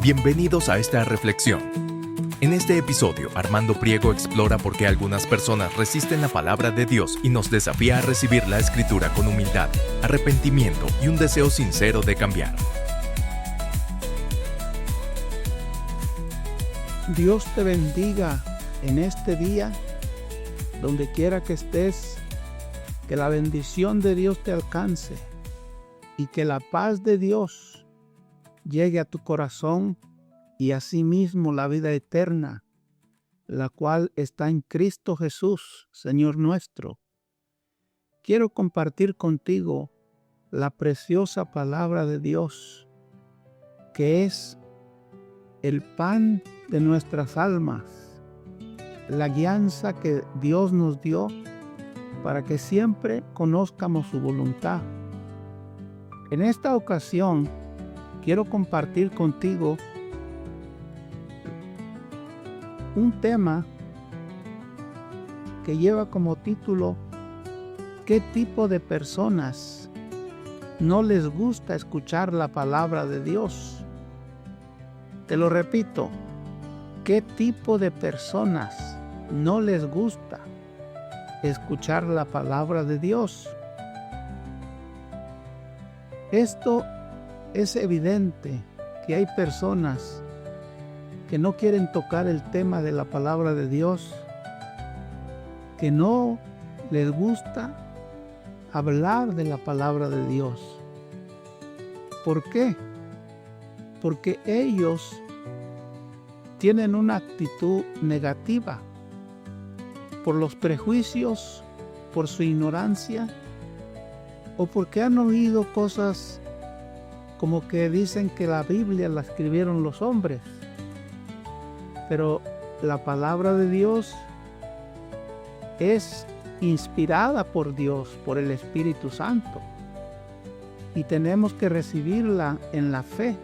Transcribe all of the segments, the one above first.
Bienvenidos a esta reflexión. En este episodio, Armando Priego explora por qué algunas personas resisten la palabra de Dios y nos desafía a recibir la Escritura con humildad, arrepentimiento y un deseo sincero de cambiar. Dios te bendiga en este día, donde quiera que estés, que la bendición de Dios te alcance y que la paz de Dios llegue a tu corazón y asimismo la vida eterna, la cual está en Cristo Jesús, Señor nuestro. Quiero compartir contigo la preciosa palabra de Dios, que es el pan de nuestras almas, la guianza que Dios nos dio para que siempre conozcamos su voluntad. En esta ocasión, quiero compartir contigo un tema que lleva como título: ¿qué tipo de personas no les gusta escuchar la palabra de Dios? Te lo repito, ¿qué tipo de personas no les gusta escuchar la palabra de Dios? Esto es evidente que hay personas que no quieren tocar el tema de la palabra de Dios, que no les gusta hablar de la palabra de Dios. ¿Por qué? Porque ellos tienen una actitud negativa por los prejuicios, por su ignorancia, o porque han oído cosas como que dicen que la Biblia la escribieron los hombres. Pero la palabra de Dios es inspirada por Dios, por el Espíritu Santo, y tenemos que recibirla en la fe.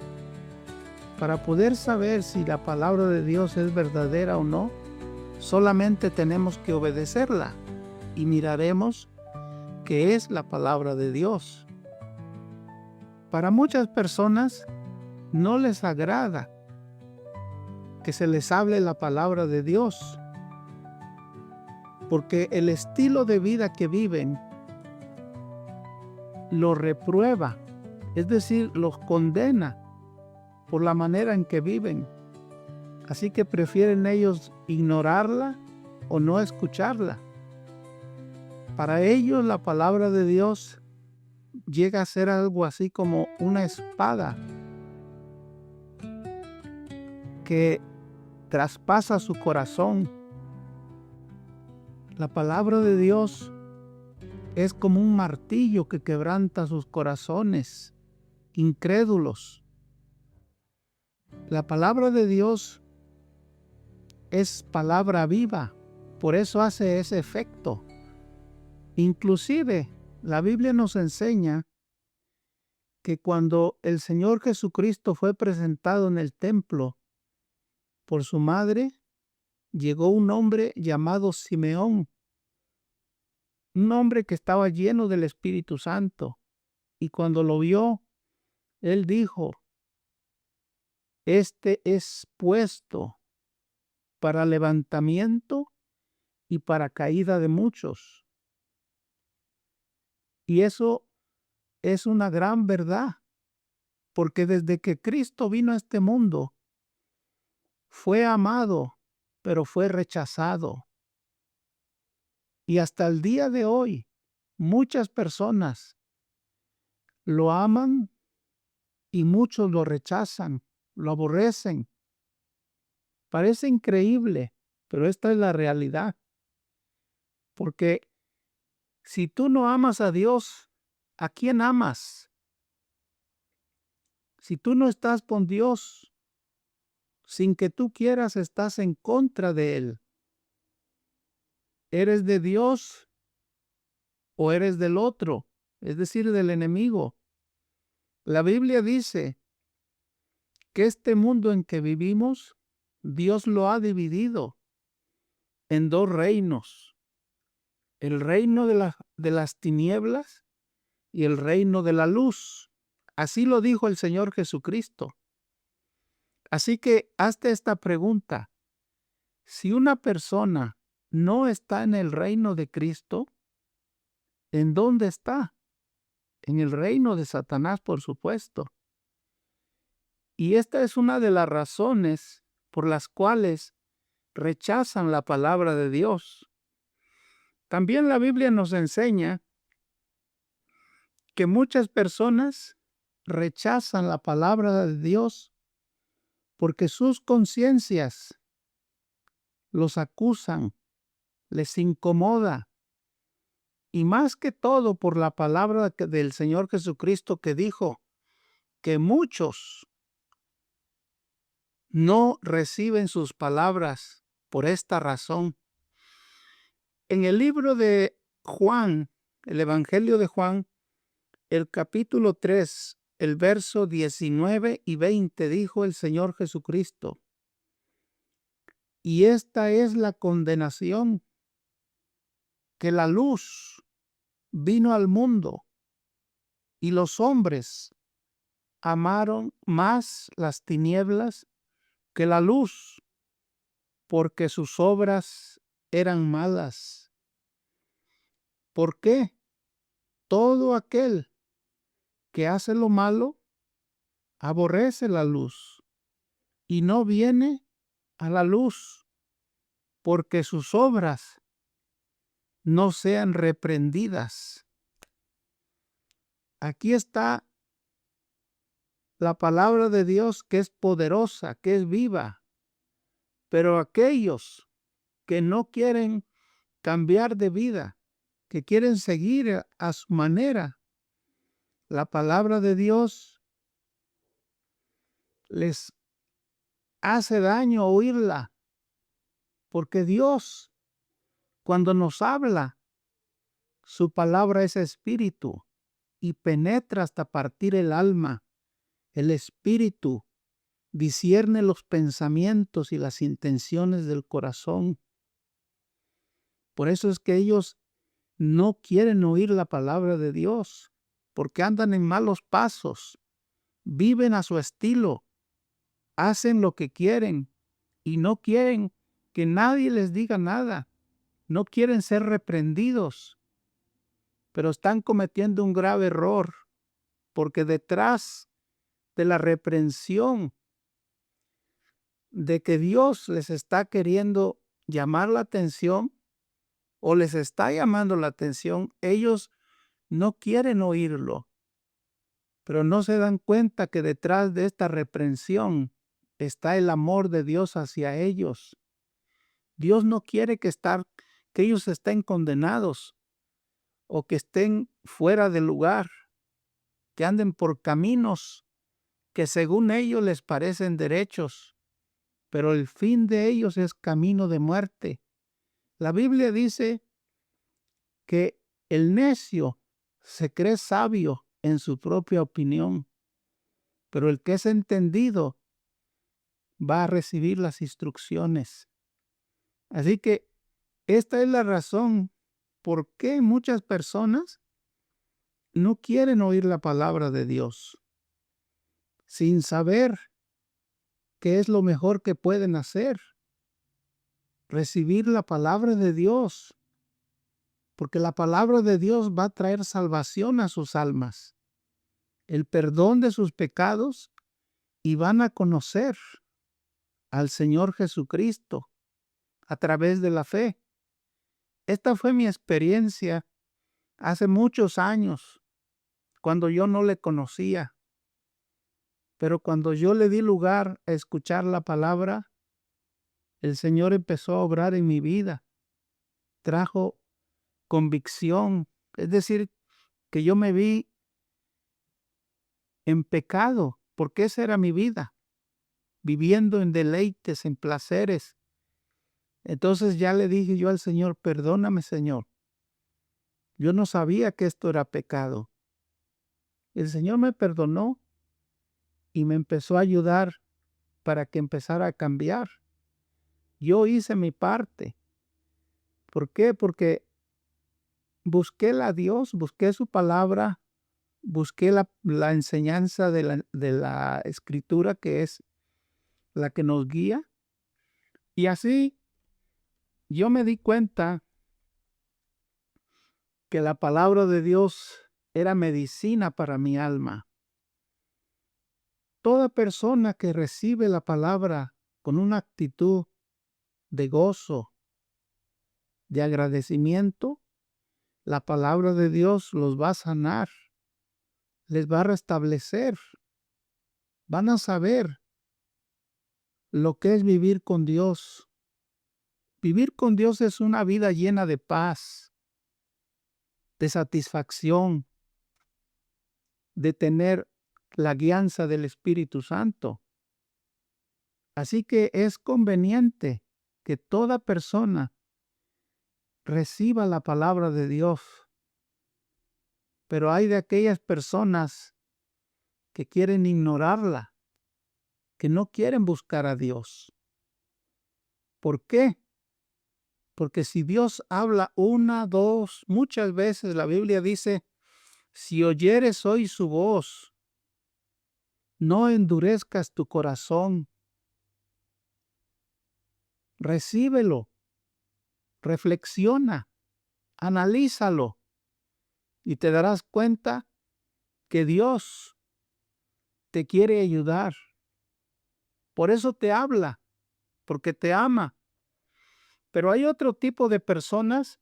Para poder saber si la palabra de Dios es verdadera o no, solamente tenemos que obedecerla y miraremos que es la palabra de Dios. Para muchas personas no les agrada que se les hable la palabra de Dios, porque el estilo de vida que viven los reprueba, es decir, los condena por la manera en que viven. Así que prefieren ellos ignorarla o no escucharla. Para ellos la palabra de Dios llega a ser algo así como una espada que traspasa su corazón. La palabra de Dios es como un martillo que quebranta sus corazones incrédulos. La palabra de Dios es palabra viva, por eso hace ese efecto. Inclusive, la Biblia nos enseña que cuando el Señor Jesucristo fue presentado en el templo por su madre, llegó un hombre llamado Simeón, un hombre que estaba lleno del Espíritu Santo, y cuando lo vio, él dijo: este es puesto para levantamiento y para caída de muchos. Y eso es una gran verdad, porque desde que Cristo vino a este mundo, fue amado, pero fue rechazado. Y hasta el día de hoy, muchas personas lo aman y muchos lo rechazan, lo aborrecen. Parece increíble, pero esta es la realidad. Porque si tú no amas a Dios, ¿a quién amas? Si tú no estás con Dios, sin que tú quieras, estás en contra de Él. ¿Eres de Dios o eres del otro? Es decir, del enemigo. La Biblia dice que este mundo en que vivimos, Dios lo ha dividido en dos reinos: el reino de las tinieblas y el reino de la luz. Así lo dijo el Señor Jesucristo. Así que hazte esta pregunta. Si una persona no está en el reino de Cristo, ¿en dónde está? En el reino de Satanás, por supuesto. Y esta es una de las razones por las cuales rechazan la palabra de Dios. También la Biblia nos enseña que muchas personas rechazan la palabra de Dios porque sus conciencias los acusan, les incomoda, y más que todo por la palabra del Señor Jesucristo, que dijo que muchos no reciben sus palabras por esta razón. En el libro de Juan, el Evangelio de Juan, el capítulo 3, el verso 19 y 20, dijo el Señor Jesucristo: y esta es la condenación, que la luz vino al mundo, y los hombres amaron más las tinieblas que la luz, porque sus obras eran malas. ¿Por qué? Todo aquel que hace lo malo aborrece la luz y no viene a la luz, porque sus obras no sean reprendidas. Aquí está la palabra de Dios, que es poderosa, que es viva, pero aquellos que no quieren cambiar de vida, que quieren seguir a su manera, la palabra de Dios les hace daño oírla, porque Dios, cuando nos habla, su palabra es espíritu y penetra hasta partir el alma. El espíritu discierne los pensamientos y las intenciones del corazón. Por eso es que ellos no quieren oír la palabra de Dios, porque andan en malos pasos, viven a su estilo, hacen lo que quieren y no quieren que nadie les diga nada. No quieren ser reprendidos, pero están cometiendo un grave error, porque detrás de la reprensión, de que Dios les está queriendo llamar la atención o les está llamando la atención, ellos no quieren oírlo, pero no se dan cuenta que detrás de esta reprensión está el amor de Dios hacia ellos. Dios no quiere que ellos estén condenados o que estén fuera de lugar, que anden por caminos que según ellos les parecen derechos, pero el fin de ellos es camino de muerte. La Biblia dice que el necio se cree sabio en su propia opinión, pero el que es entendido va a recibir las instrucciones. Así que esta es la razón por qué muchas personas no quieren oír la palabra de Dios, sin saber qué es lo mejor que pueden hacer: recibir la palabra de Dios, porque la palabra de Dios va a traer salvación a sus almas, el perdón de sus pecados, y van a conocer al Señor Jesucristo a través de la fe. Esta fue mi experiencia hace muchos años, cuando yo no le conocía, pero cuando yo le di lugar a escuchar la palabra, el Señor empezó a obrar en mi vida, trajo convicción, es decir, que yo me vi en pecado, porque esa era mi vida, viviendo en deleites, en placeres. Entonces ya le dije yo al Señor: perdóname, Señor, yo no sabía que esto era pecado. El Señor me perdonó y me empezó a ayudar para que empezara a cambiar. Yo hice mi parte. ¿Por qué? Porque busqué a Dios, busqué su palabra, busqué la enseñanza de la Escritura, que es la que nos guía. Y así yo me di cuenta que la palabra de Dios era medicina para mi alma. Toda persona que recibe la palabra con una actitud de gozo, de agradecimiento, la palabra de Dios los va a sanar, les va a restablecer, van a saber lo que es vivir con Dios. Vivir con Dios es una vida llena de paz, de satisfacción, de tener la guianza del Espíritu Santo. Así que es conveniente que toda persona reciba la palabra de Dios. Pero hay de aquellas personas que quieren ignorarla, que no quieren buscar a Dios. ¿Por qué? Porque si Dios habla una, dos, muchas veces la Biblia dice, si oyeres hoy su voz, no endurezcas tu corazón. Recíbelo, reflexiona, analízalo y te darás cuenta que Dios te quiere ayudar. Por eso te habla, porque te ama. Pero hay otro tipo de personas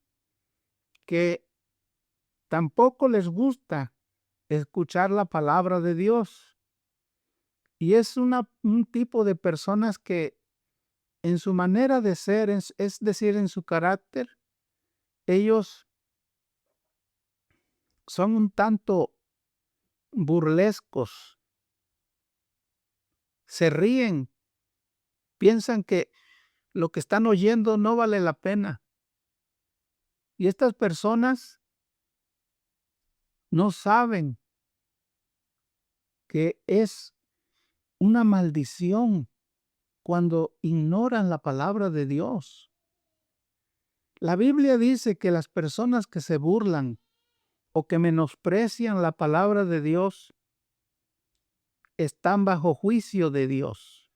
que tampoco les gusta escuchar la palabra de Dios. Y es un tipo de personas que en su manera de ser, es decir, en su carácter, ellos son un tanto burlescos, se ríen, piensan que lo que están oyendo no vale la pena. Y estas personas no saben que es una maldición cuando ignoran la palabra de Dios. La Biblia dice que las personas que se burlan o que menosprecian la palabra de Dios están bajo juicio de Dios.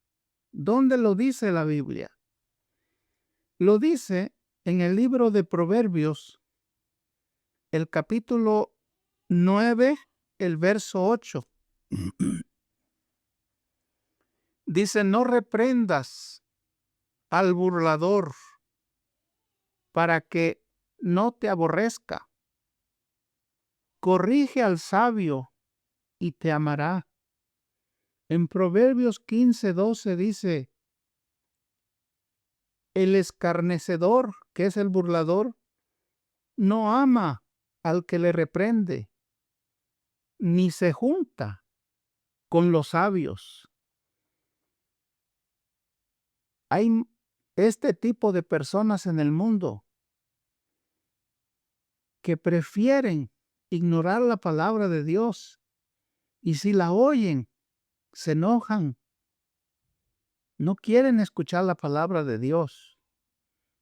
¿Dónde lo dice la Biblia? Lo dice en el libro de Proverbios, el capítulo 9, el verso 8. Dice, no reprendas al burlador para que no te aborrezca. Corrige al sabio y te amará. En Proverbios 15:12 dice, el escarnecedor, que es el burlador, no ama al que le reprende, ni se junta con los sabios. Hay este tipo de personas en el mundo que prefieren ignorar la palabra de Dios y si la oyen, se enojan. No quieren escuchar la palabra de Dios.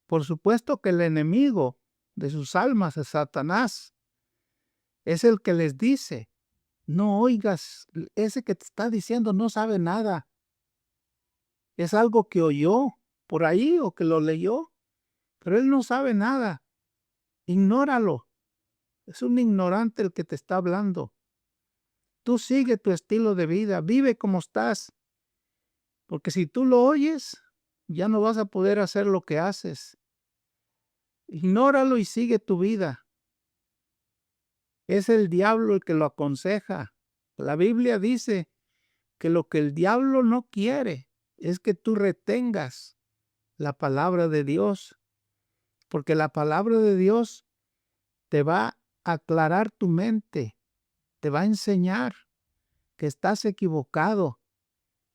Por supuesto que el enemigo de sus almas es Satanás. Es el que les dice, no oigas, ese que te está diciendo no sabe nada. Es algo que oyó por ahí o que lo leyó, pero él no sabe nada. Ignóralo. Es un ignorante el que te está hablando. Tú sigue tu estilo de vida, vive como estás. Porque si tú lo oyes, ya no vas a poder hacer lo que haces. Ignóralo y sigue tu vida. Es el diablo el que lo aconseja. La Biblia dice que lo que el diablo no quiere es que tú retengas la palabra de Dios, porque la palabra de Dios te va a aclarar tu mente, te va a enseñar que estás equivocado.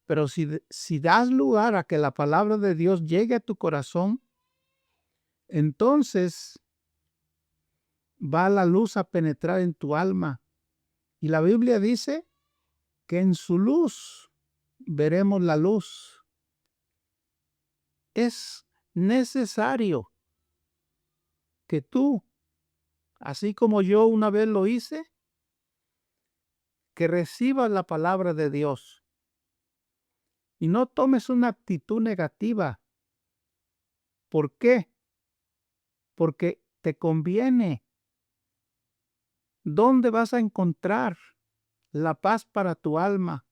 Pero si das lugar a que la palabra de Dios llegue a tu corazón, entonces va la luz a penetrar en tu alma. Y la Biblia dice que en su luz veremos la luz. Es necesario que tú, así como yo una vez lo hice, que recibas la palabra de Dios. Y no tomes una actitud negativa. ¿Por qué? Porque te conviene. ¿Dónde vas a encontrar la paz para tu alma,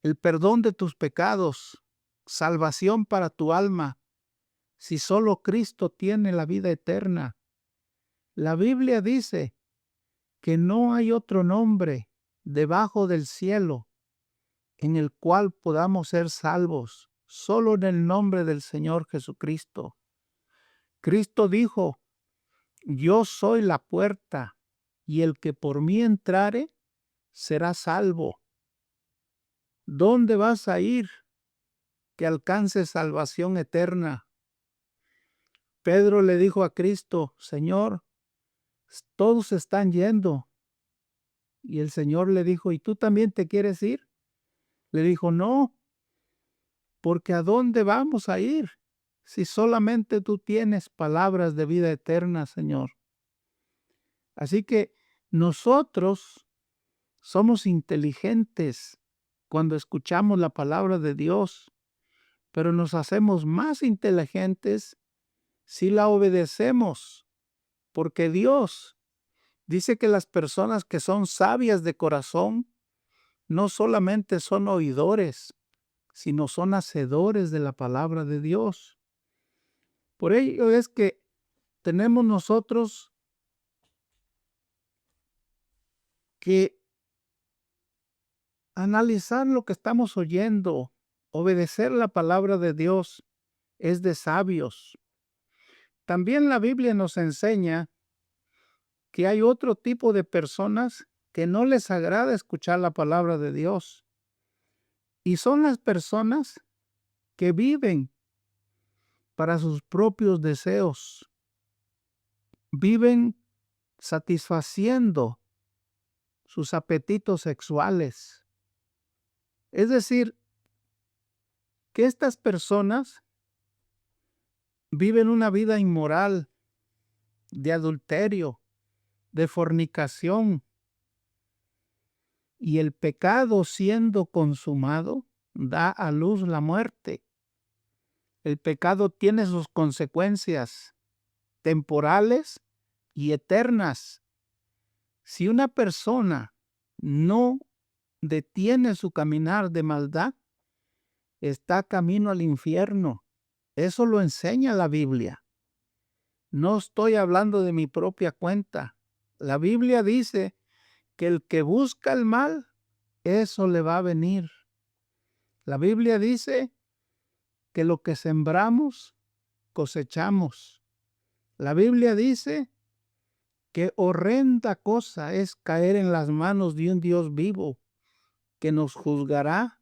el perdón de tus pecados, salvación para tu alma, si solo Cristo tiene la vida eterna? La Biblia dice que no hay otro nombre debajo del cielo en el cual podamos ser salvos, solo en el nombre del Señor Jesucristo. Cristo dijo: yo soy la puerta, y el que por mí entrare será salvo. ¿Dónde vas a ir que alcances salvación eterna? Pedro le dijo a Cristo: Señor, todos están yendo. Y el Señor le dijo: ¿y tú también te quieres ir? Le dijo: no, porque ¿a dónde vamos a ir si solamente tú tienes palabras de vida eterna, Señor? Así que nosotros somos inteligentes cuando escuchamos la palabra de Dios, pero nos hacemos más inteligentes si la obedecemos, porque Dios dice que las personas que son sabias de corazón no solamente son oidores, sino son hacedores de la palabra de Dios. Por ello es que tenemos nosotros que analizar lo que estamos oyendo. Obedecer la palabra de Dios es de sabios. También la Biblia nos enseña que hay otro tipo de personas que no les agrada escuchar la palabra de Dios. Y son las personas que viven para sus propios deseos. Viven satisfaciendo sus apetitos sexuales. Es decir, que estas personas viven una vida inmoral, de adulterio, de fornicación, y el pecado siendo consumado da a luz la muerte. El pecado tiene sus consecuencias temporales y eternas. Si una persona no detiene su caminar de maldad, está camino al infierno. Eso lo enseña la Biblia. No estoy hablando de mi propia cuenta. La Biblia dice que el que busca el mal, eso le va a venir. La Biblia dice que lo que sembramos, cosechamos. La Biblia dice que horrenda cosa es caer en las manos de un Dios vivo que nos juzgará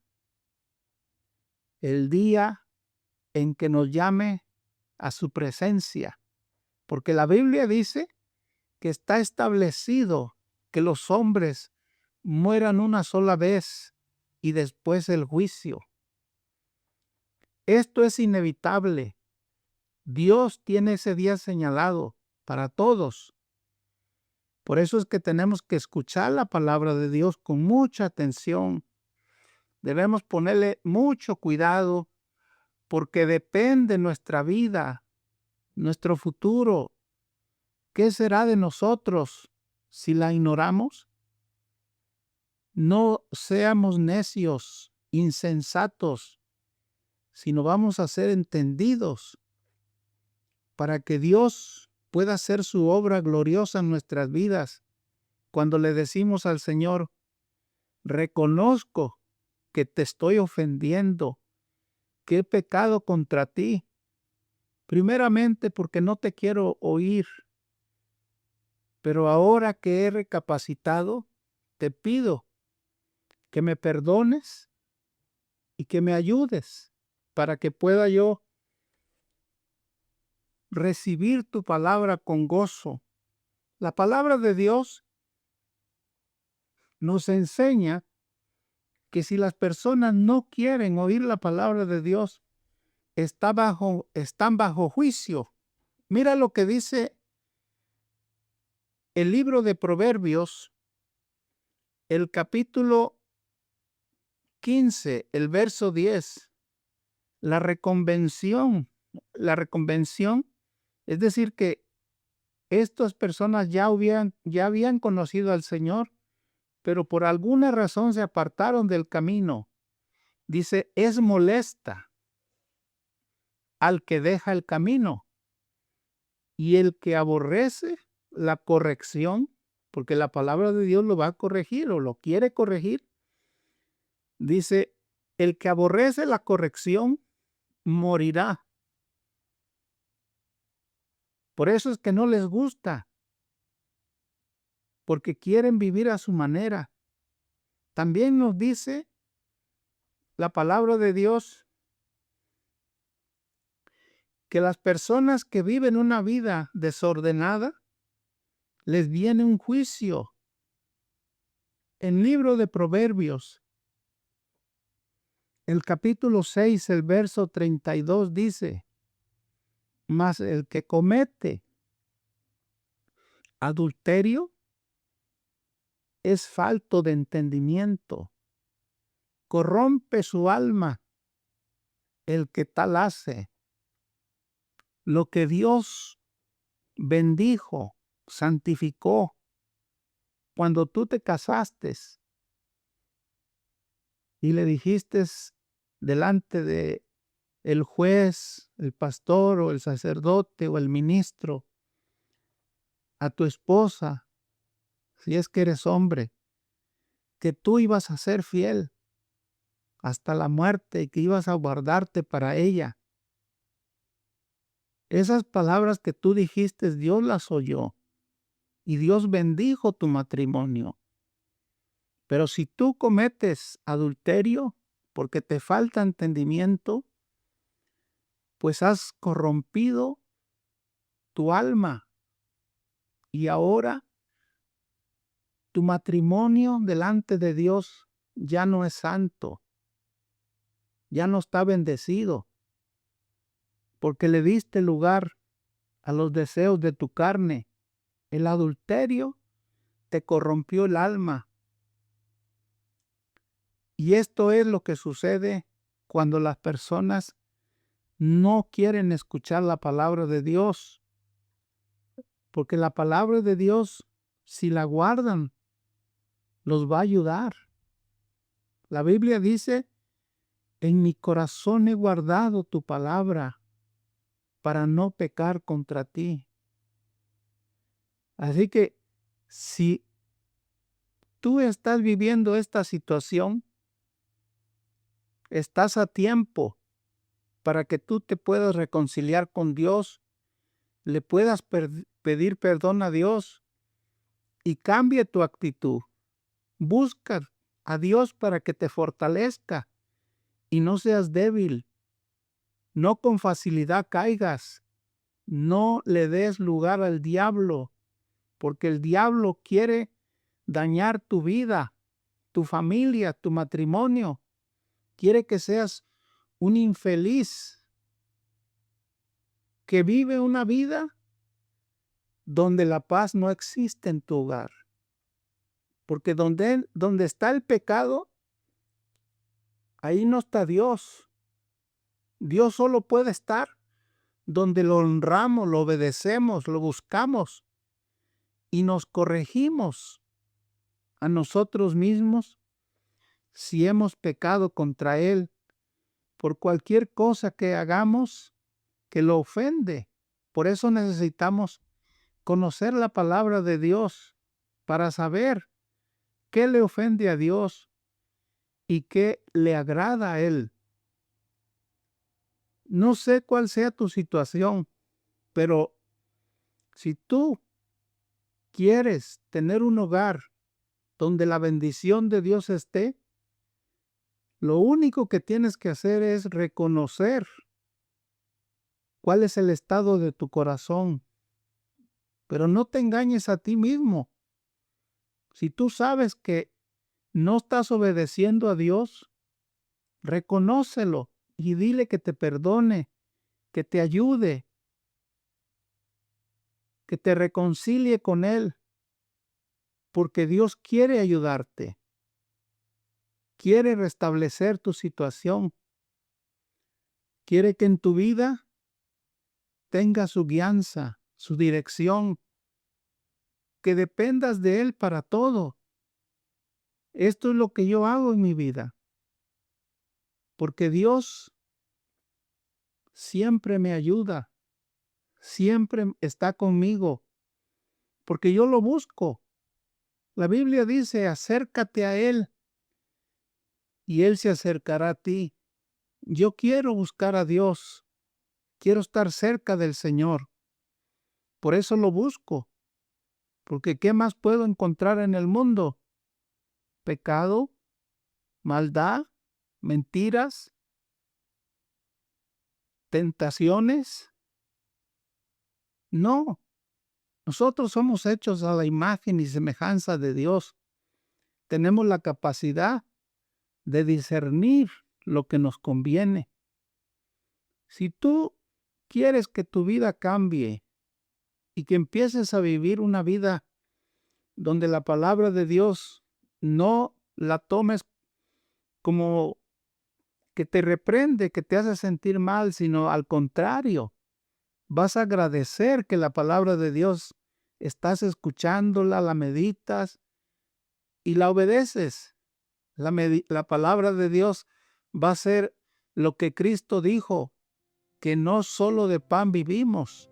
el día en que nos llame a su presencia. Porque la Biblia dice que está establecido que los hombres mueran una sola vez y después el juicio. Esto es inevitable. Dios tiene ese día señalado para todos. Por eso es que tenemos que escuchar la palabra de Dios con mucha atención. Debemos ponerle mucho cuidado porque depende nuestra vida, nuestro futuro. ¿Qué será de nosotros si la ignoramos? No seamos necios, insensatos, sino vamos a ser entendidos para que Dios pueda hacer su obra gloriosa en nuestras vidas. Cuando le decimos al Señor: reconozco que te estoy ofendiendo, que he pecado contra ti, primeramente porque no te quiero oír, pero ahora que he recapacitado, te pido que me perdones y que me ayudes para que pueda yo recibir tu palabra con gozo. La palabra de Dios nos enseña que si las personas no quieren oír la palabra de Dios, están bajo juicio. Mira lo que dice el libro de Proverbios, el capítulo 15, el verso 10, la reconvención. La reconvención, es decir, que estas personas ya habían conocido al Señor, pero por alguna razón se apartaron del camino. Dice, es molesta al que deja el camino y el que aborrece la corrección, porque la palabra de Dios lo va a corregir o lo quiere corregir. Dice, el que aborrece la corrección morirá. Por eso es que no les gusta, porque quieren vivir a su manera. También nos dice la palabra de Dios que las personas que viven una vida desordenada, les viene un juicio. En el libro de Proverbios, el capítulo 6, el verso 32 dice, mas el que comete adulterio es falto de entendimiento, corrompe su alma el que tal hace. Lo que Dios bendijo, santificó, cuando tú te casaste y le dijiste delante de el juez, el pastor o el sacerdote o el ministro a tu esposa, si es que eres hombre, que tú ibas a ser fiel hasta la muerte y que ibas a guardarte para ella. Esas palabras que tú dijiste, Dios las oyó y Dios bendijo tu matrimonio. Pero si tú cometes adulterio porque te falta entendimiento, pues has corrompido tu alma y ahora tu matrimonio delante de Dios ya no es santo, ya no está bendecido, porque le diste lugar a los deseos de tu carne. El adulterio te corrompió el alma. Y esto es lo que sucede cuando las personas no quieren escuchar la palabra de Dios, porque la palabra de Dios, si la guardan, los va a ayudar. La Biblia dice, en mi corazón he guardado tu palabra para no pecar contra ti. Así que si tú estás viviendo esta situación, estás a tiempo para que tú te puedas reconciliar con Dios, le puedas pedir perdón a Dios y cambie tu actitud. Busca a Dios para que te fortalezca y no seas débil. No con facilidad caigas. No le des lugar al diablo, porque el diablo quiere dañar tu vida, tu familia, tu matrimonio. Quiere que seas un infeliz que vive una vida donde la paz no existe en tu hogar. Porque donde está el pecado, ahí no está Dios. Dios solo puede estar donde lo honramos, lo obedecemos, lo buscamos y nos corregimos a nosotros mismos si hemos pecado contra Él por cualquier cosa que hagamos que lo ofende. Por eso necesitamos conocer la palabra de Dios para saber qué le ofende a Dios y qué le agrada a Él. No sé cuál sea tu situación, pero si tú quieres tener un hogar donde la bendición de Dios esté, lo único que tienes que hacer es reconocer cuál es el estado de tu corazón. Pero no te engañes a ti mismo. Si tú sabes que no estás obedeciendo a Dios, reconócelo y dile que te perdone, que te ayude, que te reconcilie con Él, porque Dios quiere ayudarte. quiere restablecer tu situación. Quiere que en tu vida tenga su guianza, su dirección, que dependas de Él para todo. Esto es lo que yo hago en mi vida, porque Dios siempre me ayuda, siempre está conmigo, porque yo lo busco. La Biblia dice, acércate a Él y Él se acercará a ti. Yo quiero buscar a Dios, quiero estar cerca del Señor. Por eso lo busco, porque ¿qué más puedo encontrar en el mundo? Pecado, maldad, mentiras, tentaciones. No, nosotros somos hechos a la imagen y semejanza de Dios. Tenemos la capacidad de discernir lo que nos conviene. Si tú quieres que tu vida cambie y que empieces a vivir una vida donde la palabra de Dios no la tomes como que te reprende, que te hace sentir mal, sino al contrario, vas a agradecer que la palabra de Dios estás escuchándola, la meditas y la obedeces. La palabra de Dios va a ser lo que Cristo dijo, que no solo de pan vivimos,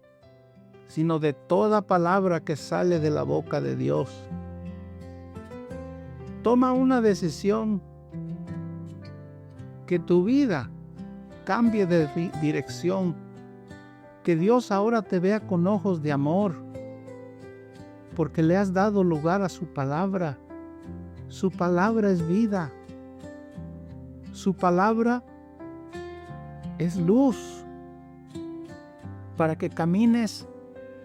sino de toda palabra que sale de la boca de Dios. Toma una decisión, que tu vida cambie de dirección, que Dios ahora te vea con ojos de amor, porque le has dado lugar a su palabra. Su palabra es vida. Su palabra es luz para que camines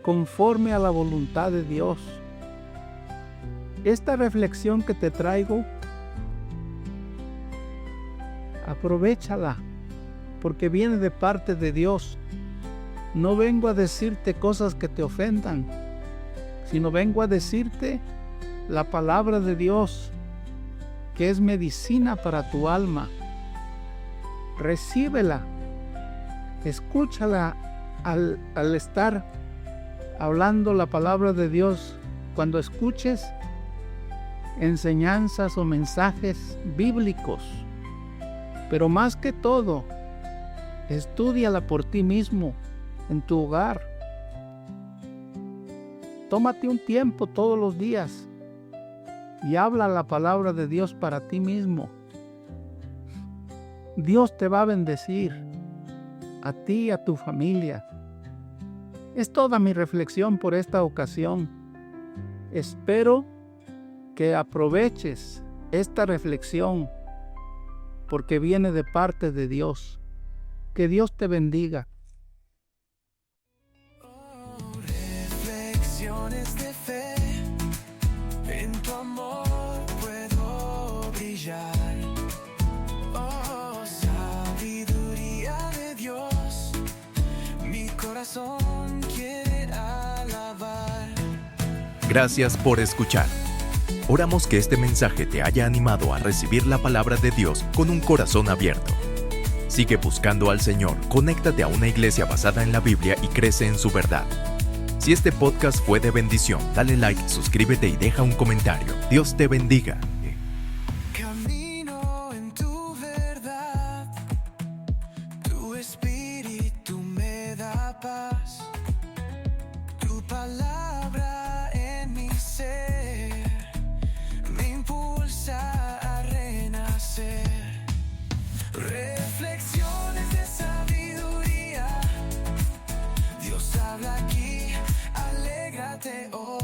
conforme a la voluntad de Dios. Esta reflexión que te traigo, aprovéchala, porque viene de parte de Dios. No vengo a decirte cosas que te ofendan, sino vengo a decirte la palabra de Dios, que es medicina para tu alma. Recíbela, escúchala al estar hablando la palabra de Dios. Cuando escuches enseñanzas o mensajes bíblicos, pero más que todo, estúdiala por ti mismo en tu hogar. Tómate un tiempo todos los días y habla la palabra de Dios para ti mismo. Dios te va a bendecir, a ti y a tu familia. Es toda mi reflexión por esta ocasión. Espero que aproveches esta reflexión, porque viene de parte de Dios. Que Dios te bendiga. Reflexiones de fe, en tu amor puedo brillar. Oh, sabiduría de Dios, mi corazón quiere alabar. Gracias por escuchar. Oramos que este mensaje te haya animado a recibir la palabra de Dios con un corazón abierto. Sigue buscando al Señor, conéctate a una iglesia basada en la Biblia y crece en su verdad. Si este podcast fue de bendición, dale like, suscríbete y deja un comentario. Dios te bendiga. Camino en tu verdad, tu espíritu me da paz, tu palabra en mi ser me impulsa a renacer. Reflexiones de sabiduría, Dios habla aquí, alégrate hoy.